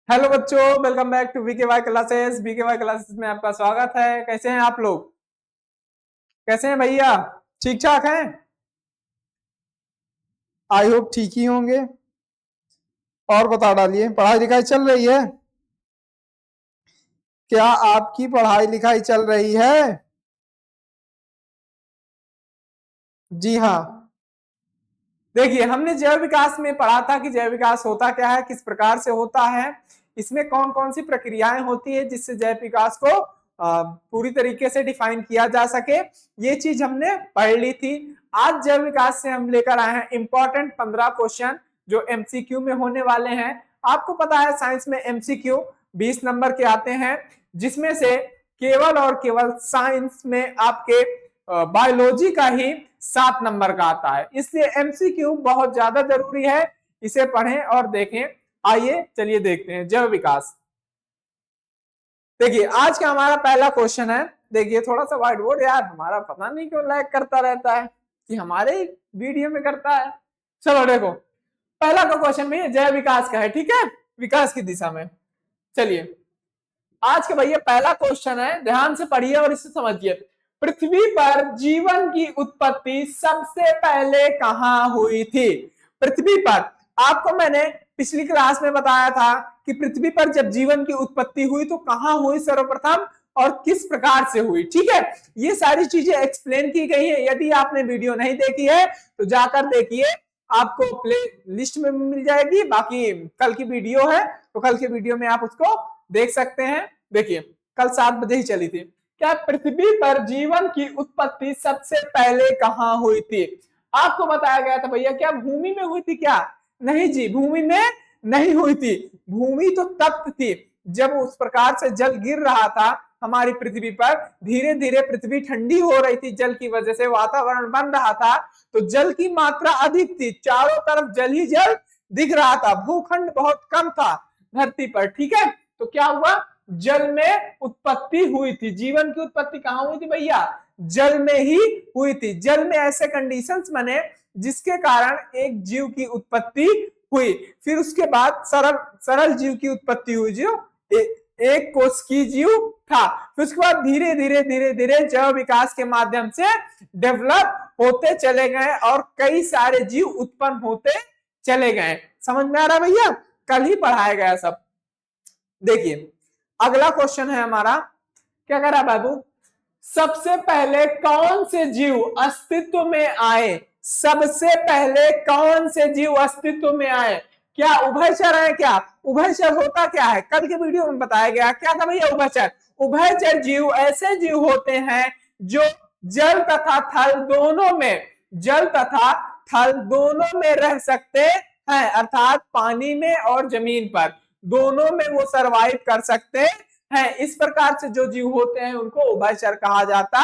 Hello बच्चों, welcome back to BKY classes. BKY classes में आपका स्वागत है। कैसे हैं आप लोग? कैसे हैं भैया? ठीक ठाक हैं? आई होप ठीक ही होंगे। और बता डालिए, पढ़ाई लिखाई चल रही है? क्या आपकी पढ़ाई लिखाई चल रही है? जी हाँ। देखिए, हमने जैव विकास में पढ़ा था कि जैव विकास होता क्या है, किस प्रकार से होता है, इसमें कौन कौन सी प्रक्रियाएं होती है जिससे जैव विकास को पूरी तरीके से डिफाइन किया जा सके। ये चीज हमने पढ़ ली थी। आज जैव विकास से हम लेकर आए हैं इंपॉर्टेंट 15 क्वेश्चन जो एमसीक्यू में होने वाले हैं। आपको पता है साइंस में एमसीक्यू 20 नंबर के आते हैं, जिसमें से केवल और केवल साइंस में आपके बायोलॉजी का ही 7 नंबर का आता है। इसलिए एमसीक्यू बहुत ज्यादा जरूरी है, इसे पढ़ें और देखें। आइए चलिए देखते हैं जैव विकास। देखिए, आज का हमारा पहला क्वेश्चन है। देखिए, थोड़ा सा व्हाइट बोर्ड यार हमारा पता नहीं क्यों लैग करता रहता है, कि हमारे वीडियो में करता है। चलो देखो, पहला का क्वेश्चन में जैव विकास का है, ठीक है, विकास की दिशा में। चलिए, आज का भैया पहला क्वेश्चन है, ध्यान से पढ़िए और इसे समझिए। पृथ्वी पर जीवन की उत्पत्ति सबसे पहले कहां हुई थी? पृथ्वी पर आपको मैंने पिछली क्लास में बताया था कि पृथ्वी पर जब जीवन की उत्पत्ति हुई तो कहां हुई सर्वप्रथम और किस प्रकार से हुई। ठीक है, ये सारी चीजें एक्सप्लेन की गई है। यदि आपने वीडियो नहीं देखी है तो जाकर देखिए, आपको प्ले लिस्ट में मिल जाएगी। बाकी कल की वीडियो है तो कल की वीडियो में आप उसको देख सकते हैं। देखिए, कल 7 बजे ही चली थी। क्या पृथ्वी पर जीवन की उत्पत्ति सबसे पहले कहां हुई थी? आपको बताया गया था भैया, क्या भूमि में हुई थी? क्या नहीं जी, भूमि में नहीं हुई थी। भूमि तो तप्त थी। जब उस प्रकार से जल गिर रहा था हमारी पृथ्वी पर, धीरे धीरे पृथ्वी ठंडी हो रही थी, जल की वजह से वातावरण बन रहा था, तो जल की मात्रा अधिक थी, चारों तरफ जल ही जल दिख रहा था, भूखंड बहुत कम था धरती पर। ठीक है, तो क्या हुआ, जल में उत्पत्ति हुई थी। जीवन की उत्पत्ति कहां हुई थी भैया? जल में ही हुई थी। जल में ऐसे कंडीशंस बने जिसके कारण एक जीव की उत्पत्ति हुई। फिर उसके बाद सरल सरल जीव की उत्पत्ति हुई, जो एक कोशिकीय जीव था। फिर उसके बाद धीरे धीरे धीरे धीरे जैव विकास के माध्यम से डेवलप होते चले गए और कई सारे जीव उत्पन्न होते चले गए। समझ में आ रहा भैया? कल ही पढ़ाया गया सब। देखिए, अगला क्वेश्चन है हमारा, क्या कह रहा बाबू, सबसे पहले कौन से जीव अस्तित्व में आए? सबसे पहले कौन से जीव अस्तित्व में आए? क्या उभयचर है? क्या उभयचर होता क्या है? कल के वीडियो में बताया गया। क्या था भैया उभयचर? उभयचर जीव ऐसे जीव होते हैं जो जल तथा थल दोनों में, जल तथा थल दोनों में रह सकते हैं, अर्थात पानी में और जमीन पर दोनों में वो सरवाइव कर सकते हैं। इस प्रकार से जो जीव होते हैं उनको उभयचर कहा जाता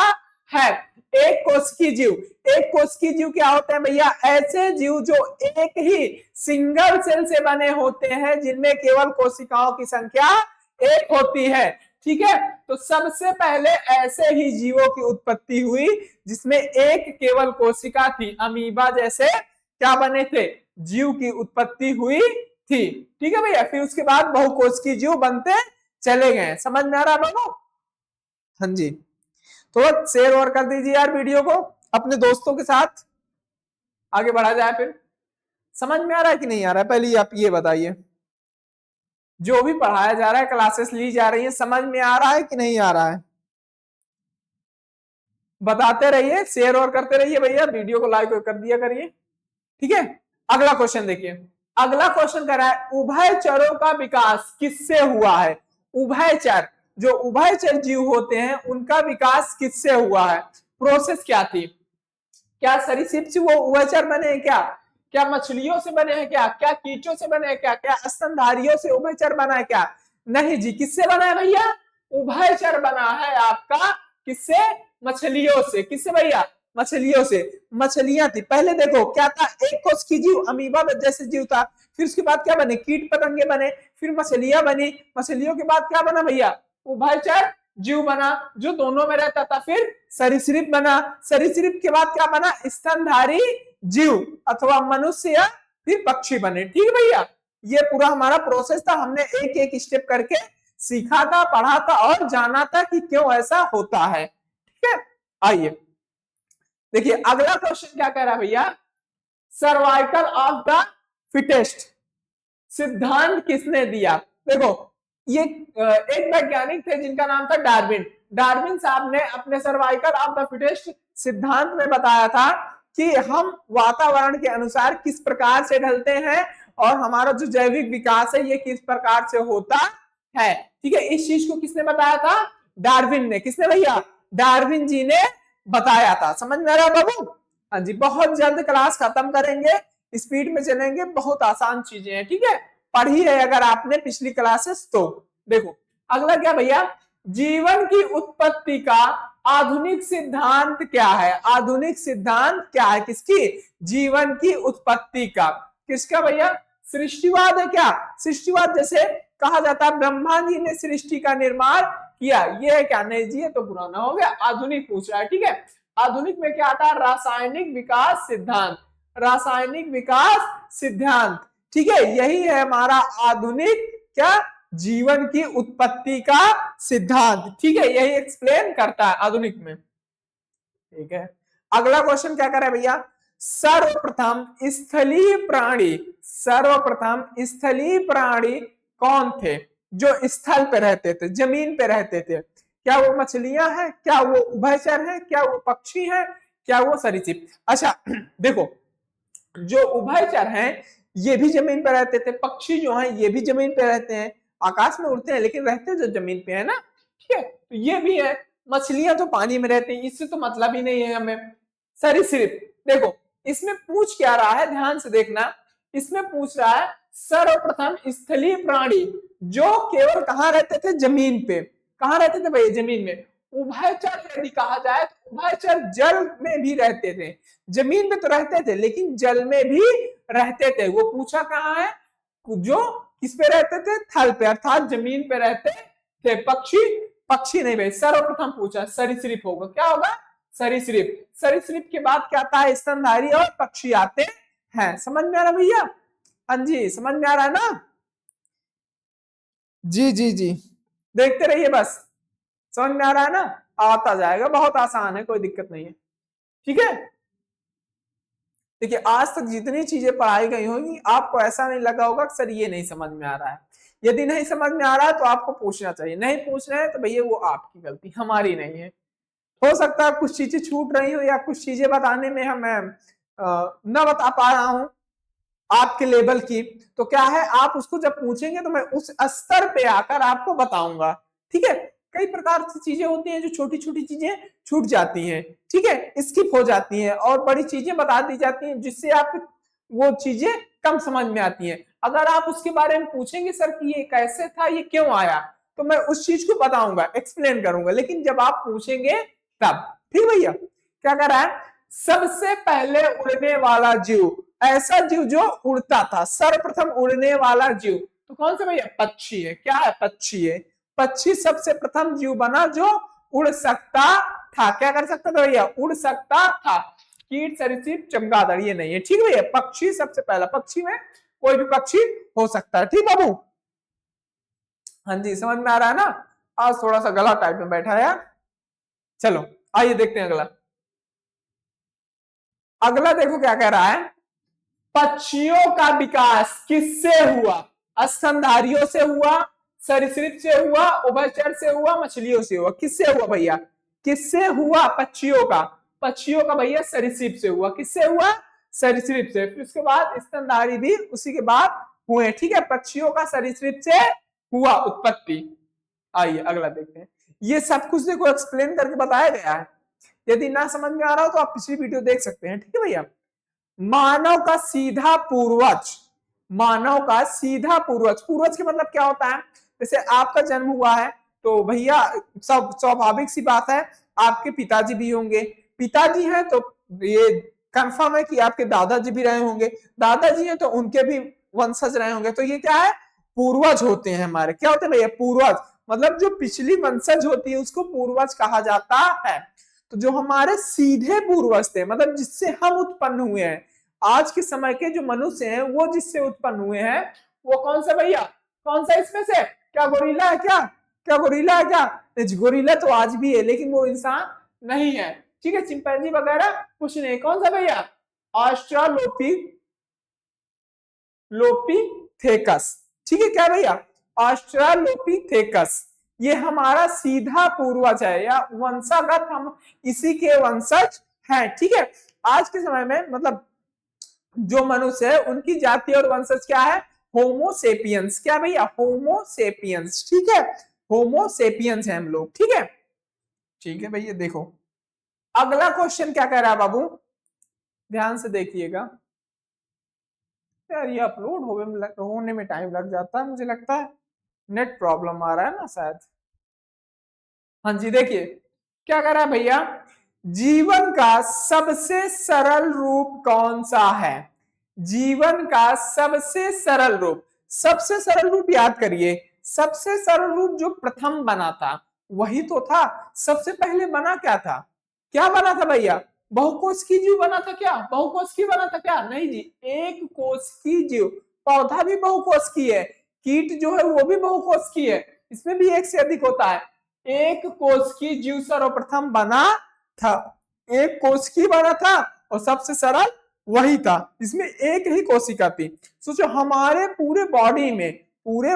है। एक कोशिकीय जीव, एक कोशिकीय जीव क्या होते हैं भैया? ऐसे जीव जो एक ही सिंगल सेल से बने होते हैं, जिनमें केवल कोशिकाओं की संख्या एक होती है। ठीक है, तो सबसे पहले ऐसे ही जीवों की उत्पत्ति हुई जिसमें एक केवल कोशिका थी। अमीबा जैसे क्या बने थे? जीव की उत्पत्ति हुई थी। ठीक है भैया, फिर उसके बाद बहुकोशिकीय जीव बनते चले गए। समझ में आ रहा बाबू? हाँ जी, तो शेयर और कर दीजिए यार वीडियो को अपने दोस्तों के साथ, आगे बढ़ा जाए। फिर समझ में आ रहा है कि नहीं आ रहा है, पहले आप ये बताइए। जो भी पढ़ाया जा रहा है, क्लासेस ली जा रही है, समझ में आ रहा है कि नहीं आ रहा है? बताते रहिए, शेयर और करते रहिए भैया, वीडियो को लाइक कर दिया करिए। ठीक है, अगला क्वेश्चन देखिए। अगला क्वेश्चन कर रहा है, उभयचरों का विकास किससे हुआ है? उभयचर, जो उभयचर जीव होते हैं उनका विकास किससे हुआ है? प्रोसेस क्या थी? क्या सरीसृप से वो उभयचर बने हैं? क्या क्या मछलियों से बने हैं? क्या क्या कीटों से बने हैं? क्या क्या स्तनधारियों से उभयचर बना है? क्या नहीं जी, किससे बना है भैया? उभयचर बना है आपका किससे? मछलियों से। किससे भैया? मछलियों से। मछलियां थी पहले। देखो क्या था, एक कोशिकीय जीव अमीबा जैसे जीव था, फिर उसके बाद क्या बने? कीट पतंगे बने, फिर मछलियां बनी, मछलियों के बाद क्या बना भैया? उभयचर जीव बना जो दोनों में रहता था, फिर सरीसृप बना, सरीसृप के बाद क्या बना? स्तनधारी जीव अथवा मनुष्य या फिर पक्षी बने। ठीक है भैया, ये पूरा हमारा प्रोसेस था, हमने एक एक स्टेप करके सीखा था, पढ़ा था और जाना था कि क्यों ऐसा होता है। ठीक है, आइए देखिए अगला क्वेश्चन क्या कह रहा है भैया, सर्वाइकल ऑफ द फिटेस्ट सिद्धांत किसने दिया। देखो ये एक वैज्ञानिक थे जिनका नाम था डार्विन। डार्विन साहब ने अपने सर्वाइकल ऑफ द फिटेस्ट सिद्धांत में बताया था कि हम वातावरण के अनुसार किस प्रकार से ढलते हैं और हमारा जो जैविक विकास है ये किस प्रकार से होता है। ठीक है, इस चीज को किसने बताया था, डार्विन ने। किसने भैया, डार्विन जी ने बताया था। समझ में आ रहा है बाबू। हाँ जी, बहुत जल्द क्लास खत्म करेंगे, स्पीड में चलेंगे, बहुत आसान चीजें हैं। ठीक है, पढ़ी है अगर आपने पिछली क्लासेस तो। देखो अगला क्या भैया, जीवन की उत्पत्ति का आधुनिक सिद्धांत क्या है। आधुनिक सिद्धांत क्या है किसकी, जीवन की उत्पत्ति का। किसका भैया, सृष्टिवाद है क्या। सृष्टिवाद जैसे कहा जाता है ब्रह्मा जी ने सृष्टि का निर्माण किया, ये है क्या, नहीं जी ये तो पुराना हो गया। आधुनिक पूछ रहा है। ठीक है, आधुनिक में क्या आता है, रासायनिक विकास सिद्धांत। रासायनिक विकास सिद्धांत, ठीक है, यही है हमारा आधुनिक क्या, जीवन की उत्पत्ति का सिद्धांत। ठीक है, यही एक्सप्लेन करता है आधुनिक में। ठीक है, अगला क्वेश्चन क्या कर रहा है भैया, सर्वप्रथम स्थलीय प्राणी, सर्वप्रथम स्थलीय प्राणी कौन थे जो स्थल पे रहते थे, जमीन पे रहते थे। क्या वो मछलियां हैं, क्या वो उभयचर हैं, क्या वो पक्षी हैं, क्या वो सरीसृप। अच्छा देखो, जो उभयचर हैं ये भी जमीन पे रहते थे, पक्षी जो हैं ये भी जमीन पे रहते हैं, आकाश में उड़ते हैं लेकिन रहते जो जमीन पे है ना। ठीक है, तो ये भी है। मछलियां तो पानी में रहती हैं, इससे तो मतलब ही नहीं है हमें। सरीसृप, देखो इसमें पूछ क्या रहा है, ध्यान से देखना। इसमें पूछ रहा है सर्वप्रथम स्थलीय प्राणी जो केवल कहां रहते थे, जमीन पे। कहां रहते थे भाई, जमीन में। उभयचर यदि कहा जाए तो उभयचर जल में भी रहते थे, जमीन पे तो रहते थे लेकिन जल में भी रहते थे। वो पूछा कहाँ है, जो किस पे रहते थे, थल पे, अर्थात जमीन पे रहते थे। पक्षी, पक्षी नहीं भाई, सर्वप्रथम पूछा सरीसृप होगा। क्या होगा, सरीसृप। सरीसृप के बाद क्या आता है, स्तनधारी और पक्षी आते हैं। समझ में आ रहा भैया, हाँ जी समझ में आ रहा है ना। जी जी जी, देखते रहिए बस, समझ में आ रहा है ना, आता जाएगा, बहुत आसान है, कोई दिक्कत नहीं है। ठीक है, देखिए आज तक जितनी चीजें पढ़ाई गई होंगी आपको ऐसा नहीं लगा होगा सर ये नहीं समझ में आ रहा है। यदि नहीं समझ में आ रहा है तो आपको पूछना चाहिए, नहीं पूछ रहे हैं तो भैया वो आपकी गलती, हमारी नहीं है। हो सकता है कुछ चीजें छूट रही हो या कुछ चीजें बताने में हमें न बता पा रहा हूं आपके लेवल की, तो क्या है आप उसको जब पूछेंगे तो मैं उस स्तर पे आकर आपको बताऊंगा। ठीक है, कई प्रकार की चीजें होती हैं जो छोटी छोटी चीजें छूट जाती हैं, ठीक है, स्किप हो जाती हैं और बड़ी चीजें बता दी जाती हैं जिससे आप वो चीजें कम समझ में आती हैं। अगर आप उसके बारे में पूछेंगे सर कि ये कैसे था, ये क्यों आया, तो मैं उस चीज को बताऊंगा, एक्सप्लेन करूंगा, लेकिन जब आप पूछेंगे तब। ठीक भैया, क्या कर रहा है, सबसे पहले उड़ने वाला जीव, ऐसा जीव जो उड़ता था, सर्वप्रथम उड़ने वाला जीव तो कौन सा भैया, पक्षी है। क्या है, पक्षी है। पक्षी सबसे प्रथम जीव बना जो उड़ सकता था। क्या कर सकता था भैया, उड़ सकता था। कीट, सरीसृप, चमगादड़ ये नहीं है। ठीक भैया, पक्षी सबसे पहला, पक्षी में कोई भी पक्षी हो सकता है। ठीक बाबू, हाँ जी समझ में आ रहा है ना। आज थोड़ा सा गला टाइप में बैठा है। चलो आइए देखते हैं अगला। अगला देखो क्या कह रहा है, पक्षियों का विकास किससे हुआ, स्तनधारियों से हुआ, सरीसृप से हुआ, उभयचर से हुआ, मछलियों से हुआ। किससे हुआ भैया, किससे हुआ, पक्षियों का। पक्षियों का भैया सरीसृप से हुआ। किससे हुआ, सरीसृप से। फिर उसके बाद स्तनधारी भी उसी के बाद हुए। ठीक है, पक्षियों का सरीसृप से हुआ उत्पत्ति। आइए अगला देखते हैं। ये सब कुछ देखो एक्सप्लेन करके बताया गया है, यदि ना समझ में आ रहा हो तो आप पिछली वीडियो देख सकते हैं। ठीक है भैया, मानव का सीधा पूर्वज, मानव का सीधा पूर्वज, पूर्वज के मतलब क्या होता है, जैसे आपका जन्म हुआ है तो भैया सब स्वाभाविक सी बात है आपके पिताजी भी होंगे, पिताजी हैं तो ये कंफर्म है कि आपके दादाजी भी रहे होंगे, दादाजी हैं तो उनके भी वंशज रहे होंगे। तो ये क्या है, पूर्वज होते हैं हमारे। क्या होते हैं भैया, पूर्वज, मतलब जो पिछली वंशज होती है उसको पूर्वज कहा जाता है। तो जो हमारे सीधे पूर्वज थे, मतलब जिससे हम उत्पन्न हुए हैं, आज के समय के जो मनुष्य हैं वो जिससे उत्पन्न हुए हैं वो कौन सा भैया, कौन सा इसमें से, क्या गोरिल्ला है क्या, क्या गोरिल्ला है क्या, गोरिल्ला तो आज भी है लेकिन वो इंसान नहीं है, ठीक है, चिंपैंजी वगैरह कुछ नहीं, कौन सा भैया, ऑस्ट्रालोपिथेकस, ठीक है, क्या भैया, ऑस्ट्रालोपिथेकस, ये हमारा सीधा पूर्वज है या वंशागत, हम इसी के वंशज हैं, ठीक है। आज के समय में मतलब जो मनुष्य है उनकी जाति और वंशज क्या है, होमोसेपियंस, क्या भैया, होमोसेपियंस, ठीक है, होमोसेपियंस है हम लोग, ठीक है, ठीक है भैया। देखो अगला क्वेश्चन क्या कह रहा है बाबू, ध्यान से देखिएगा, यार ये अपलोड होने में टाइम लग जाता है, मुझे लगता है नेट प्रॉब्लम आ रहा है ना शायद। हाँ जी, देखिए क्या कह रहा है भैया, जीवन का सबसे सरल रूप कौन सा है, जीवन का सबसे सरल रूप, सबसे सरल रूप याद करिए, सबसे सरल रूप जो प्रथम बना था वही तो था, सबसे पहले बना क्या था, क्या बना था भैया, बहुकोशिकीय जीव बना था क्या, बहुकोशिकीय बना था क्या, नहीं जी, एक कोशिकीय जीव, पौधा भी बहुकोशिकीय है, कीट जो है वो भी बहुकोशिकीय है, इसमें भी एक से अधिक होता है, एक कोशिकीय जीव सर्वप्रथम बना था, एक कोशिकीय बना था और सबसे सरल वही था, इसमें एक ही कोशिका थी। सोचो हमारे पूरे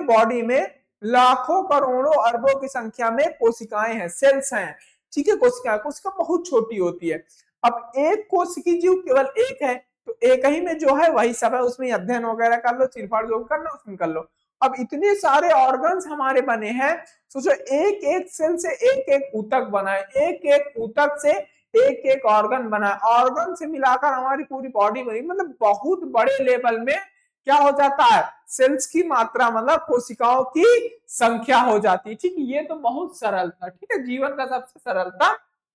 बॉडी में लाखों करोड़ों अरबों की संख्या में कोशिकाएं हैं, सेल्स हैं, ठीक है, कोशिका बहुत छोटी होती है। अब एक कोशिकीय जीव केवल एक है तो एक ही में जो है वही सब है, उसमें अध्ययन वगैरह कर लो, चिरफाड़ जो करना उसमें कर लो। अब इतने सारे ऑर्गन्स हमारे बने हैं, सोचो एक एक सेल से एक एक ऊतक बना है, एक एक ऊतक से एक एक ऑर्गन बना है, ऑर्गन से मिलाकर हमारी पूरी बॉडी बनी, मतलब बहुत बड़े लेवल में क्या हो जाता है, सेल्स की मात्रा मतलब कोशिकाओं की संख्या हो जाती है, ठीक है, ये तो बहुत सरल था, ठीक है, जीवन का सबसे सरल था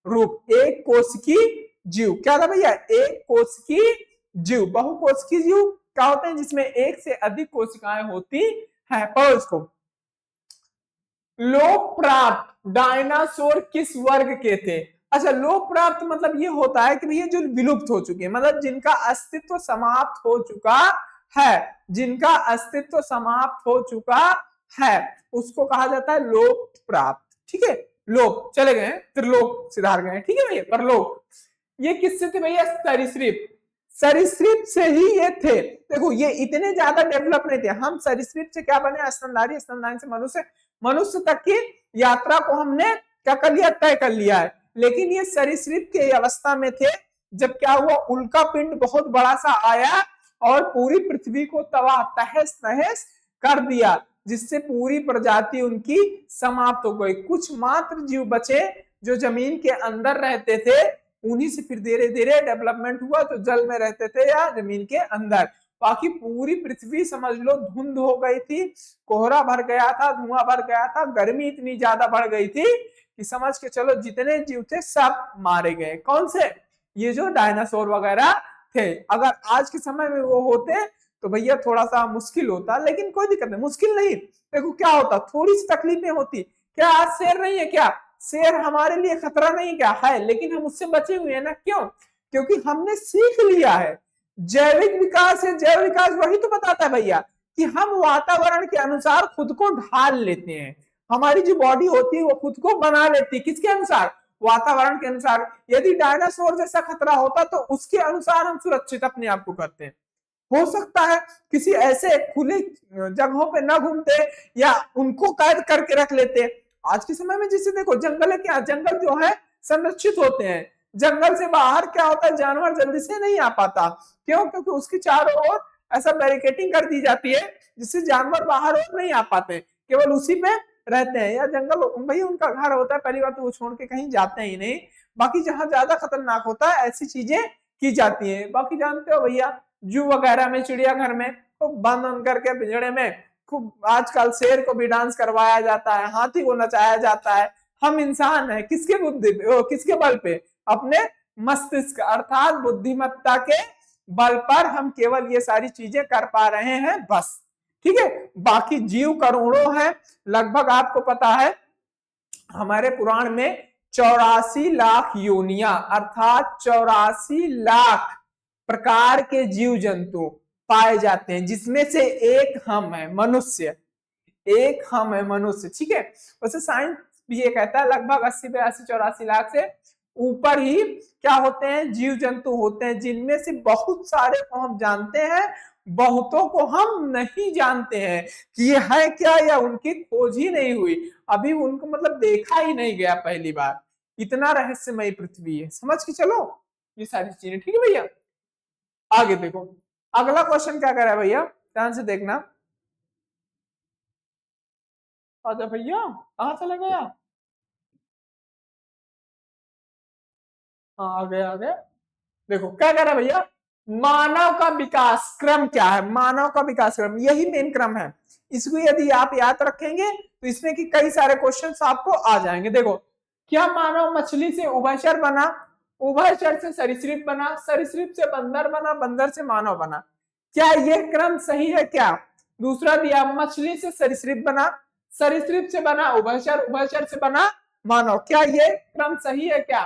रूप, एक कोशिकीय जीव, क्या था भैया, एक कोशिकीय जीव। बहुकोशिकीय जीव क्या होते हैं, जिसमें एक से अधिक कोशिकाएं होती है। पढ़ो इसको, लोप प्राप्त डायनासोर किस वर्ग के थे, अच्छा लोप प्राप्त मतलब ये होता है कि भैया जो विलुप्त हो चुके हैं, मतलब जिनका अस्तित्व समाप्त हो चुका है, जिनका अस्तित्व समाप्त हो चुका है उसको कहा जाता है लोप प्राप्त, ठीक है, लोप चले गए, त्रिलोक सिधार गए, ठीक है भैया, परलोक। ये किससे थे भैया, सरीसृप, सरीसृप से ही ये थे। देखो ये इतने ज्यादा डेवलप नहीं थे, हम सरीसृप से क्या बने, स्तनधारी, स्तनधारी से मनुष्य, मनुष्य तक की यात्रा को हमने क्या कर लिया, तय कर लिया है। लेकिन ये सरीसृप के अवस्था में थे जब क्या हुआ, उल्का पिंड बहुत बड़ा सा आया और पूरी पृथ्वी को तबाह तहस नहस कर दिया, जिससे पूरी प्रजाति उनकी समाप्त हो गई। कुछ मात्र जीव बचे जो जमीन के अंदर रहते थे, उन्हीं से फिर धीरे धीरे डेवलपमेंट हुआ, तो जल में रहते थे या जमीन के अंदर। बाकी पूरी पृथ्वी समझ लो धुंध हो गई थी, कोहरा भर गया था, धुआं भर गया था, गर्मी इतनी ज्यादा बढ़ गई थी कि समझ के चलो जितने जीव थे सब मारे गए। कौन से, ये जो डायनासोर वगैरह थे। अगर आज के समय में वो होते तो भैया थोड़ा सा मुश्किल होता, लेकिन कोई दिक्कत नहीं, मुश्किल नहीं, देखो क्या होता, थोड़ी सी तकलीफें होती। क्या आज शेर नहीं है क्या, शेर हमारे लिए खतरा नहीं क्या है, लेकिन हम उससे बचे हुए हैं ना, क्यों, क्योंकि हमने सीख लिया है। जैविक विकास है, जैव विकास वही तो बताता है भैया कि हम वातावरण के अनुसार खुद को ढाल लेते हैं, हमारी जो बॉडी होती है वो खुद को बना लेती है, किसके अनुसार, वातावरण के अनुसार। यदि डायनासोर जैसा खतरा होता तो उसके अनुसार हम सुरक्षित अपने आप को करते हैं। हो सकता है किसी ऐसे खुले जगहों पे ना घूमते या उनको कैद करके रख लेते। आज के समय में जैसे देखो जंगल है, क्या जंगल जो है संरक्षित होते हैं, जंगल से बाहर क्या होता है, जानवर जल्दी से नहीं आ पाता, क्यों, क्योंकि उसकी चारों ओर ऐसा बैरिकेटिंग कर दी जाती है जिससे जानवर बाहर और नहीं आ पाते, केवल उसी में रहते हैं। या जंगल भाई उनका घर होता है, पहली बात तो वो छोड़ के कहीं जाते ही नहीं। बाकी जहां ज्यादा खतरनाक होता है ऐसी चीजें की जाती है। बाकी जानते हो भैया जू वगैरह में, चिड़ियाघर में खूब बंद करके पिंजड़े में खूब, आजकल शेर को भी डांस करवाया जाता है, हाथी को नचाया जाता है। हम इंसान हैं, किसके बुद्धि पे, किसके बल पे, अपने मस्तिष्क अर्थात बुद्धिमत्ता के बल पर हम केवल ये सारी चीजें कर पा रहे हैं बस, ठीक है। बाकी जीव करोड़ों हैं, लगभग आपको पता है हमारे पुराण में 84 लाख योनियां अर्थात 84 लाख प्रकार के जीव जंतु पाए जाते हैं, जिसमें से एक हम है मनुष्य, एक हम है मनुष्य, ठीक है। वैसे साइंस भी ये कहता है लगभग 80 82 84 लाख से ऊपर ही क्या होते हैं, जीव जंतु होते हैं, जिनमें से बहुत सारे को हम जानते हैं, बहुतों को हम नहीं जानते हैं कि ये है क्या, या उनकी खोज ही नहीं हुई, अभी उनको मतलब देखा ही नहीं गया पहली बार। इतना रहस्यमयी पृथ्वी है, समझ के चलो ये सारी चीजें, ठीक है भैया। आगे देखो अगला क्वेश्चन क्या कर रहा है भैया, ध्यान से देखना। आजा भैया, कहां चले गया? हाँ आ गया आ गया। देखो क्या कह रहा है भैया, मानव का विकास क्रम क्या है, मानव का विकास क्रम, यही मेन क्रम है। इसको यदि आप याद रखेंगे तो इसमें की कई सारे क्वेश्चंस आपको आ जाएंगे। देखो, क्या मानव मछली से उभयचर बना, उभयचर से सरीसृप बना, सरीसृप से बंदर बना, बंदर से मानव बना, क्या ये क्रम सही है क्या? दूसरा दिया मछली से सरीसृप बना, सरीसृप से बना उभयचर, उभयचर से बना मानव, क्या ये क्रम सही है क्या?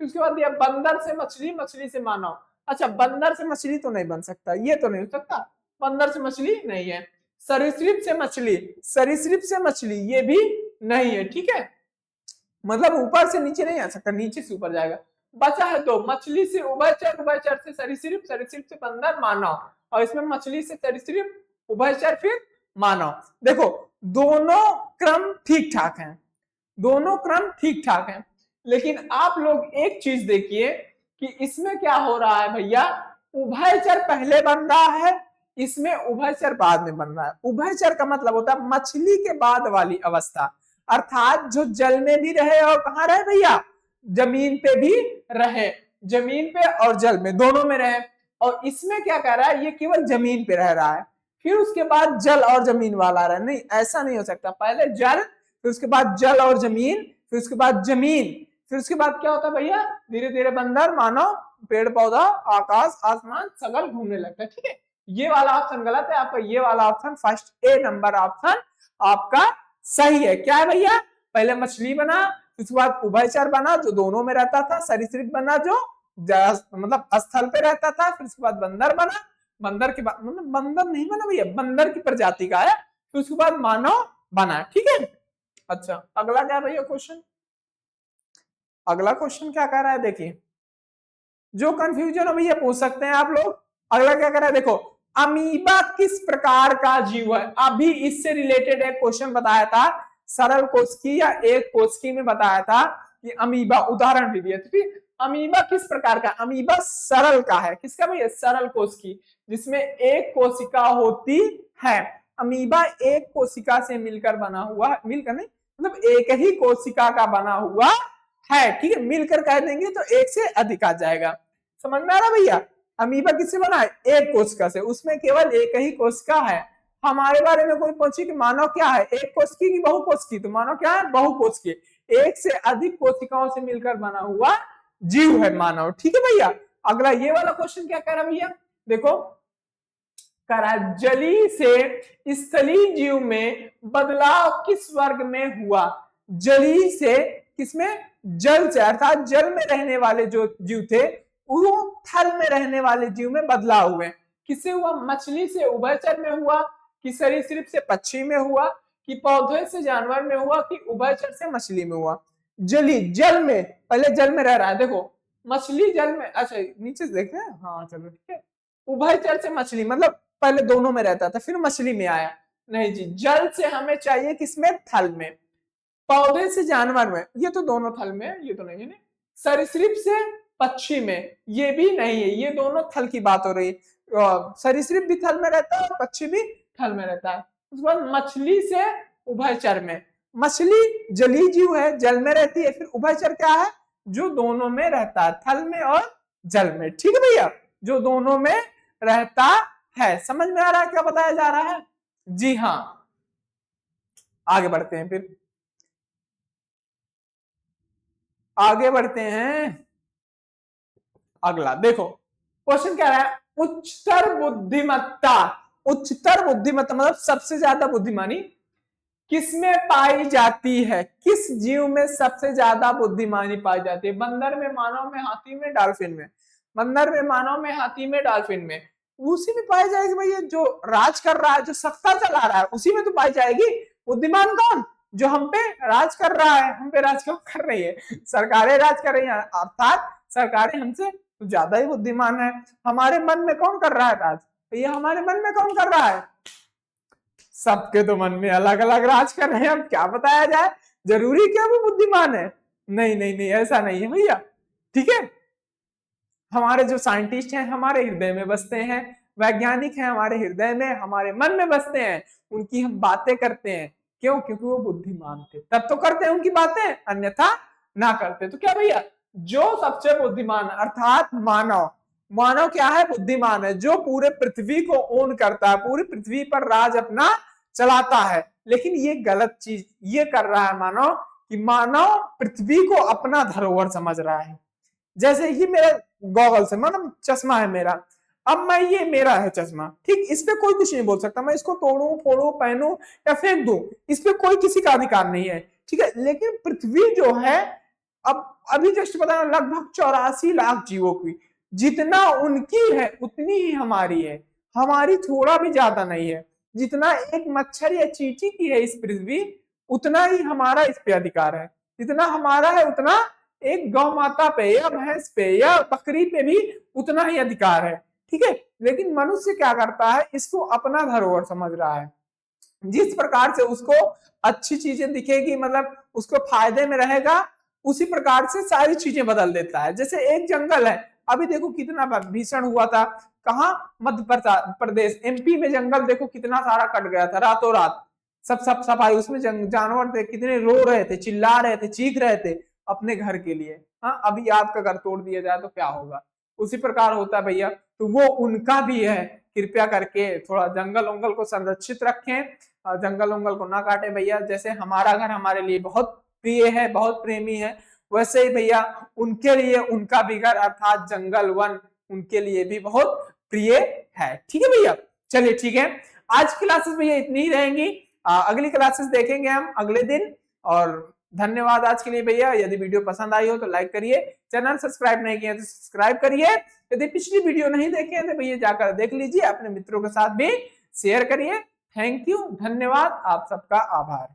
उसके बाद दिया बंदर से मछली, मछली से मानव। अच्छा, बंदर से मछली तो नहीं बन सकता, ये तो नहीं हो सकता, बंदर से मछली नहीं है। सरीसृप से मछली, सरीसृप से मछली, ये भी नहीं है, ठीक है। मतलब ऊपर से नीचे नहीं आ सकता, नीचे से ऊपर जाएगा। बचा है दो, मछली से उभयचर, उभयचर से सरीसृप, सरीसृप से बंदर मानव, और इसमें मछली से सरीसृप, उभयचर फिर मानव। देखो दोनों क्रम ठीक ठाक हैं, दोनों क्रम ठीक ठाक हैं, लेकिन आप लोग एक चीज देखिए कि इसमें क्या हो रहा है भैया, उभयचर पहले बन रहा है, इसमें उभयचर बाद में बन रहा है। उभयचर का मतलब होता है मछली के बाद वाली अवस्था, अर्थात जो जल में भी रहे और कहाँ रहे भैया, जमीन पे भी रहे, जमीन पे और जल में दोनों में रहे। और इसमें क्या कह रहा है, ये केवल जमीन पे रह रहा है, फिर उसके बाद जल और जमीन वाला रहा, नहीं ऐसा नहीं हो सकता, पहले जल, फिर उसके बाद जल और जमीन, फिर उसके बाद जमीन, फिर उसके बाद क्या होता है भैया, धीरे धीरे बंदर, मानव, पेड़ पौधा, आकाश, आसमान, सगल घूमने लगता है, ठीक है। ये वाला ऑप्शन गलत है आपका, ये वाला option first A number option आपका सही है। क्या है भैया, पहले मछली बना, उसके बाद उभयचर बना जो दोनों में रहता था, सरीसृप बना जो मतलब स्थल पे रहता था, फिर उसके बाद बंदर बना, बंदर के बाद मतलब बंदर नहीं बना भैया, बंदर की प्रजाति का है, फिर उसके बाद मानव बना, ठीक है। अच्छा अगला क्या भैया क्वेश्चन, अगला क्वेश्चन क्या कह रहा है, देखिए जो कंफ्यूजन हो भैया पूछ सकते हैं आप लोग। अगला क्या कह रहा है, देखो अमीबा किस प्रकार का जीव है, अभी इससे रिलेटेड एक क्वेश्चन बताया था, सरल कोशिकी या एक कोशिकी में बताया था कि अमीबा, उदाहरण भी दिया था, अमीबा किस प्रकार का, अमीबा सरल का है, किसका भैया, सरल कोशिकी, जिसमें एक कोशिका होती है। अमीबा एक कोशिका से मिलकर बना हुआ, मिलकर नहीं मतलब एक ही कोशिका का बना हुआ है, ठीक है, मिलकर कह देंगे तो एक से अधिक आ जाएगा, समझ में आ रहा भैया। अमीबा किससे बना है, एक कोशिका से, उसमें केवल एक ही कोशिका है। हमारे बारे में कोई पूछे कि मानव क्या है, एक कोशिकी की बहुकोशिकी, तो मानव क्या है, बहुकोशिकी, एक से अधिक कोशिकाओं से मिलकर बना हुआ जीव है मानव, ठीक है भैया। अगला ये वाला क्वेश्चन क्या कह रहा है भैया, देखो कह रहा है जली से स्थलीय जीव में बदलाव किस वर्ग में हुआ, जली से किसमें, जल से, अर्थात जल में रहने वाले जो जीव थे वो थल में रहने वाले जीव में बदलाव हुए, किससे हुआ, मछली से उभयचर में हुआ, कि सरीसृप से पक्षी में हुआ, कि पौधे से जानवर में हुआ, कि उभयचर से मछली में हुआ। जली, जल में, पहले जल में रह रहा है, देखो मछली जल में, अच्छा नीचे से देखते हैं, हाँ चलो ठीक है। उभयचर से मछली मतलब पहले दोनों में रहता था, फिर मछली में आया, नहीं जी, जल से हमें चाहिए किसमें, थल में, पौधे से जानवर में, ये तो दोनों थल में है, ये तो नहीं है, सरीसृप से पक्षी में, ये भी नहीं है, ये दोनों थल की बात हो रही है, सरीसृप भी थल में रहता है और पक्षी भी थल में रहता है। उसके बाद मछली से उभयचर में, मछली जलीय जीव है, जल में रहती है, फिर उभयचर क्या है, जो दोनों में रहता है, थल में और जल में, ठीक है भैया, जो दोनों में रहता है। समझ में आ रहा है क्या बताया जा रहा है, जी हाँ। आगे बढ़ते हैं, फिर आगे बढ़ते हैं, अगला देखो क्वेश्चन क्या है, उच्चतर बुद्धिमत्ता, उच्चतर बुद्धिमत्ता मतलब सबसे ज्यादा बुद्धिमानी किसमें पाई जाती है, किस जीव में सबसे ज्यादा बुद्धिमानी पाई जाती है, बंदर में, मानव में, हाथी में, डॉल्फिन में, बंदर में, मानव में, हाथी में, डॉल्फिन में। उसी में पाई जाएगी भैया जो राज कर रहा है, जो सत्ता चला रहा है, उसी में तो पाई जाएगी। बुद्धिमान कौन? जो हम पे राज कर रहा है। हम पे राज क्यों कर रही है? सरकारें राज कर रही है, अर्थात सरकारें हमसे तो ज्यादा ही बुद्धिमान है। हमारे मन में कौन कर रहा है राज? भैया हमारे मन में कौन कर रहा है? सबके तो मन में अलग अलग राज कर रहे हैं, अब क्या बताया जाए? जरूरी क्या वो बुद्धिमान है? नहीं नहीं नहीं, ऐसा नहीं है भैया, ठीक है। हमारे जो साइंटिस्ट हैं हमारे हृदय में बसते हैं, वैज्ञानिक हैं हमारे हृदय में, हमारे मन में बसते हैं, उनकी हम बातें करते हैं। क्यों? क्योंकि वो बुद्धिमान थे, तब तो करते हैं उनकी बातें, अन्यथा ना करते। तो क्या भैया, जो सबसे बुद्धिमान अर्थात मानव, मानव क्या है? बुद्धिमान है, जो पूरे पृथ्वी को ओन करता है, पूरी पृथ्वी पर राज अपना चलाता है। लेकिन ये गलत चीज ये कर रहा है मानव, कि मानव पृथ्वी को अपना धरोहर समझ रहा है। जैसे ये मेरा गॉगल्स है, मतलब चश्मा है मेरा, अब मैं ये मेरा है चश्मा, ठीक, इस पे कोई कुछ नहीं बोल सकता, मैं इसको तोड़ू, फोड़ू, पहनू या फेंक दूं, इस पे कोई किसी का अधिकार नहीं है, ठीक है। लेकिन पृथ्वी जो है, अब अभी जस्ट पता लगभग 84 लाख जीवों की, जितना उनकी है उतनी ही हमारी है, हमारी थोड़ा भी ज्यादा नहीं है। जितना एक मच्छर या चींटी की है इस पृथ्वी, उतना ही हमारा इस पे अधिकार है। जितना हमारा है उतना एक गौ माता पे या भैंस पे या बकरी पे भी उतना ही अधिकार है, ठीक है। लेकिन मनुष्य क्या करता है? इसको अपना धरोहर समझ रहा है। जिस प्रकार से उसको अच्छी चीजें दिखेगी, मतलब उसको फायदे में रहेगा, उसी प्रकार से सारी चीजें बदल देता है। जैसे एक जंगल है, अभी देखो कितना भीषण हुआ था, कहा? मध्य प्रदेश, एमपी में जंगल देखो कितना सारा कट गया था रातों रात। सब सफाई, उसमें जानवर थे कितने रो रहे थे, चिल्ला रहे थे, चीख रहे थे अपने घर के लिए। हाँ, अभी आपका घर तोड़ दिया जाए तो क्या होगा? उसी प्रकार होता है भैया। तो वो उनका भी है, कृपया करके थोड़ा जंगल उंगल को संरक्षित रखें, जंगल उंगल को ना काटे भैया। जैसे हमारा घर हमारे लिए बहुत प्रिय है, बहुत प्रेमी है, वैसे ही भैया उनके लिए उनका भी घर अर्थात जंगल वन उनके लिए भी बहुत प्रिय है, ठीक है भैया। चलिए ठीक है, आज की क्लासेस भैया इतनी ही रहेंगी, अगली क्लासेस देखेंगे हम अगले दिन। और धन्यवाद आज के लिए भैया। यदि वीडियो पसंद आई हो तो लाइक करिए, चैनल सब्सक्राइब नहीं किया तो सब्सक्राइब करिए, यदि पिछली वीडियो नहीं देखे हैं तो भैया जाकर देख लीजिए, अपने मित्रों के साथ भी शेयर करिए। थैंक यू, धन्यवाद, आप सबका आभार।